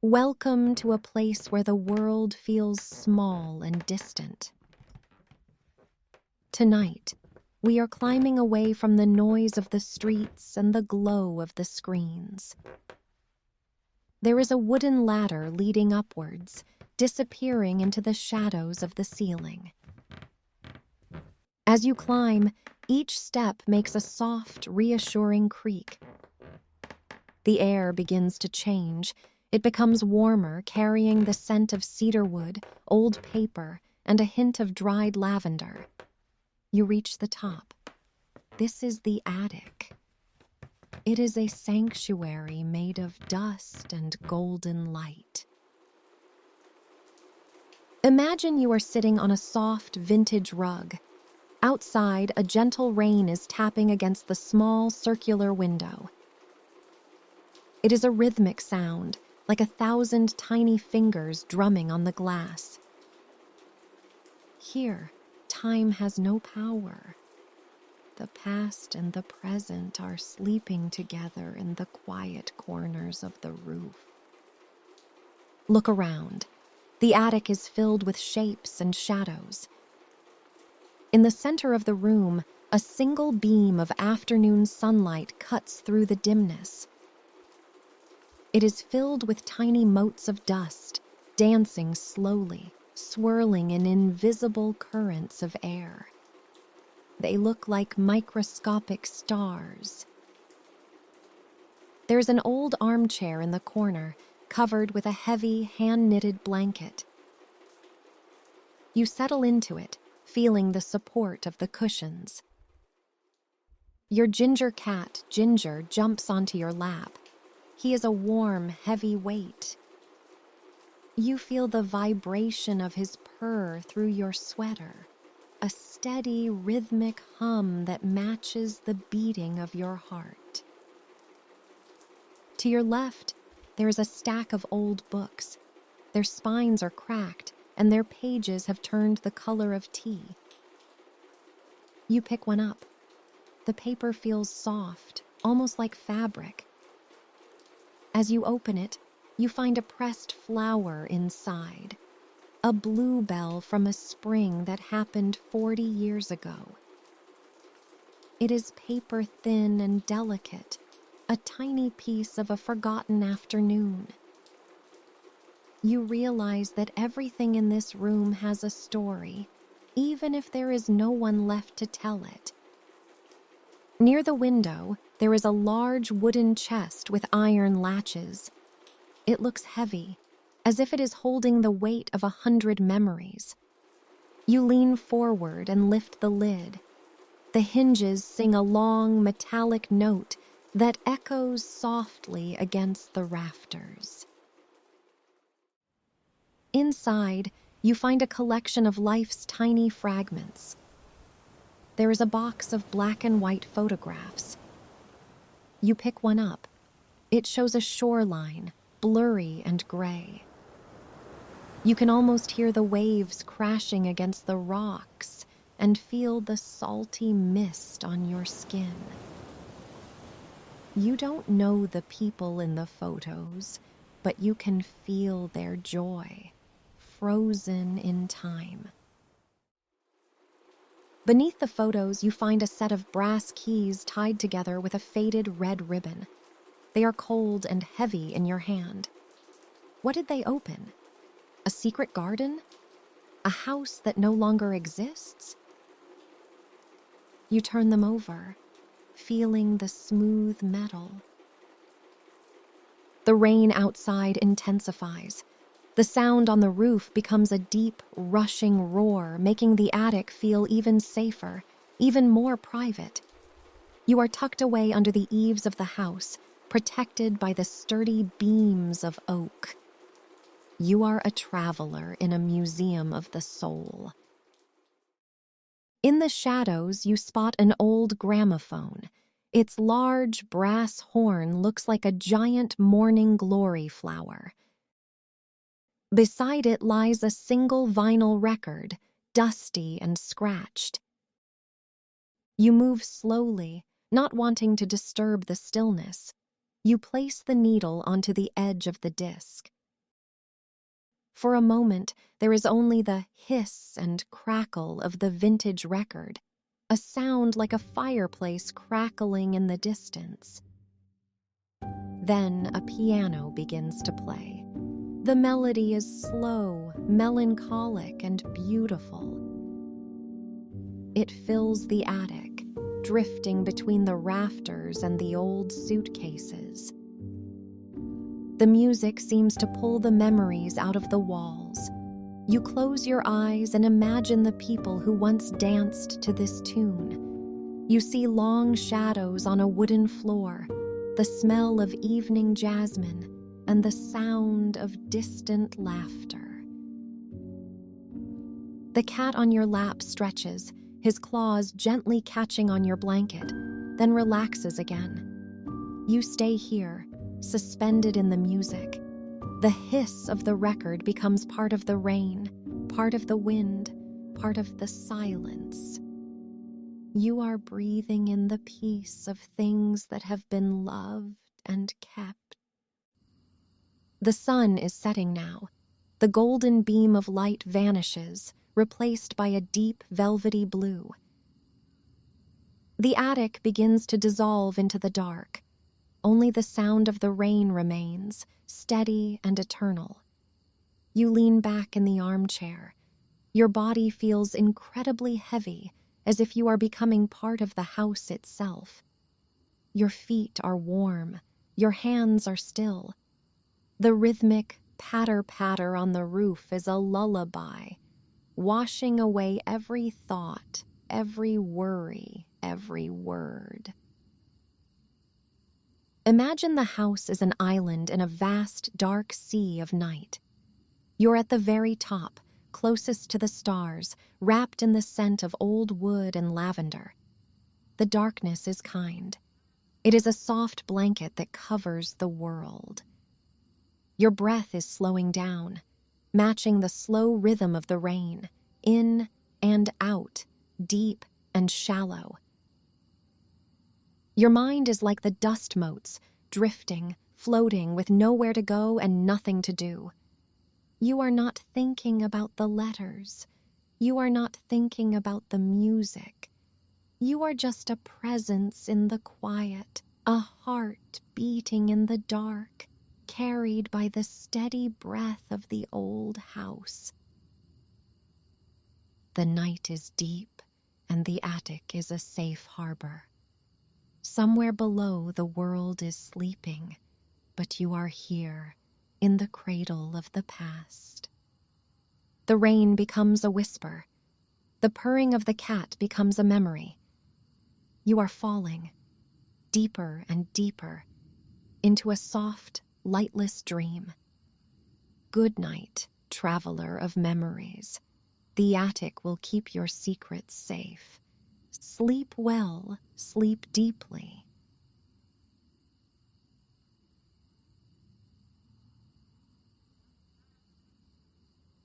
Welcome to a place where the world feels small and distant. Tonight, we are climbing away from the noise of the streets and the glow of the screens. There is a wooden ladder leading upwards, disappearing into the shadows of the ceiling. As you climb, each step makes a soft, reassuring creak. The air begins to change. It becomes warmer, carrying the scent of cedarwood, old paper, and a hint of dried lavender. You reach the top. This is the attic. It is a sanctuary made of dust and golden light. Imagine you are sitting on a soft, vintage rug. Outside, a gentle rain is tapping against the small, circular window. It is a rhythmic sound, like 1,000 tiny fingers drumming on the glass. Here, time has no power. The past and the present are sleeping together in the quiet corners of the roof. Look around. The attic is filled with shapes and shadows. In the center of the room, a single beam of afternoon sunlight cuts through the dimness. It is filled with tiny motes of dust, dancing slowly, swirling in invisible currents of air. They look like microscopic stars. There's an old armchair in the corner, covered with a heavy, hand-knitted blanket. You settle into it, feeling the support of the cushions. Your ginger cat, Ginger, jumps onto your lap. He is a warm, heavy weight. You feel the vibration of his purr through your sweater, a steady, rhythmic hum that matches the beating of your heart. To your left, there is a stack of old books. Their spines are cracked, and their pages have turned the color of tea. You pick one up. The paper feels soft, almost like fabric. As you open it, you find a pressed flower inside, a bluebell from a spring that happened 40 years ago. It is paper thin and delicate, a tiny piece of a forgotten afternoon. You realize that everything in this room has a story, even if there is no one left to tell it. Near the window, there is a large wooden chest with iron latches. It looks heavy, as if it is holding the weight of 100 memories. You lean forward and lift the lid. The hinges sing a long, metallic note that echoes softly against the rafters. Inside, you find a collection of life's tiny fragments. There is a box of black and white photographs. You pick one up. It shows a shoreline, blurry and gray. You can almost hear the waves crashing against the rocks and feel the salty mist on your skin. You don't know the people in the photos, but you can feel their joy, frozen in time. Beneath the photos, you find a set of brass keys tied together with a faded red ribbon. They are cold and heavy in your hand. What did they open? A secret garden? A house that no longer exists? You turn them over, feeling the smooth metal. The rain outside intensifies. The sound on the roof becomes a deep, rushing roar, making the attic feel even safer, even more private. You are tucked away under the eaves of the house, protected by the sturdy beams of oak. You are a traveler in a museum of the soul. In the shadows, you spot an old gramophone. Its large brass horn looks like a giant morning glory flower. Beside it lies a single vinyl record, dusty and scratched. You move slowly, not wanting to disturb the stillness. You place the needle onto the edge of the disc. For a moment, there is only the hiss and crackle of the vintage record, a sound like a fireplace crackling in the distance. Then a piano begins to play. The melody is slow, melancholic, and beautiful. It fills the attic, drifting between the rafters and the old suitcases. The music seems to pull the memories out of the walls. You close your eyes and imagine the people who once danced to this tune. You see long shadows on a wooden floor, the smell of evening jasmine, and the sound of distant laughter. The cat on your lap stretches, his claws gently catching on your blanket, then relaxes again. You stay here, suspended in the music. The hiss of the record becomes part of the rain, part of the wind, part of the silence. You are breathing in the peace of things that have been loved and kept. The sun is setting now. The golden beam of light vanishes, replaced by a deep velvety blue. The attic begins to dissolve into the dark. Only the sound of the rain remains, steady and eternal. You lean back in the armchair. Your body feels incredibly heavy, as if you are becoming part of the house itself. Your feet are warm. Your hands are still. The rhythmic patter-patter on the roof is a lullaby, washing away every thought, every worry, every word. Imagine the house is an island in a vast, dark sea of night. You're at the very top, closest to the stars, wrapped in the scent of old wood and lavender. The darkness is kind. It is a soft blanket that covers the world. Your breath is slowing down, matching the slow rhythm of the rain, in and out, deep and shallow. Your mind is like the dust motes, drifting, floating with nowhere to go and nothing to do. You are not thinking about the letters. You are not thinking about the music. You are just a presence in the quiet, a heart beating in the dark, carried by the steady breath of the old house. The night is deep, and the attic is a safe harbor. Somewhere below, the world is sleeping, but you are here, in the cradle of the past. The rain becomes a whisper. The purring of the cat becomes a memory. You are falling, deeper and deeper, into a soft, lightless dream. Good night, traveler of memories. The attic will keep your secrets safe. Sleep well, sleep deeply.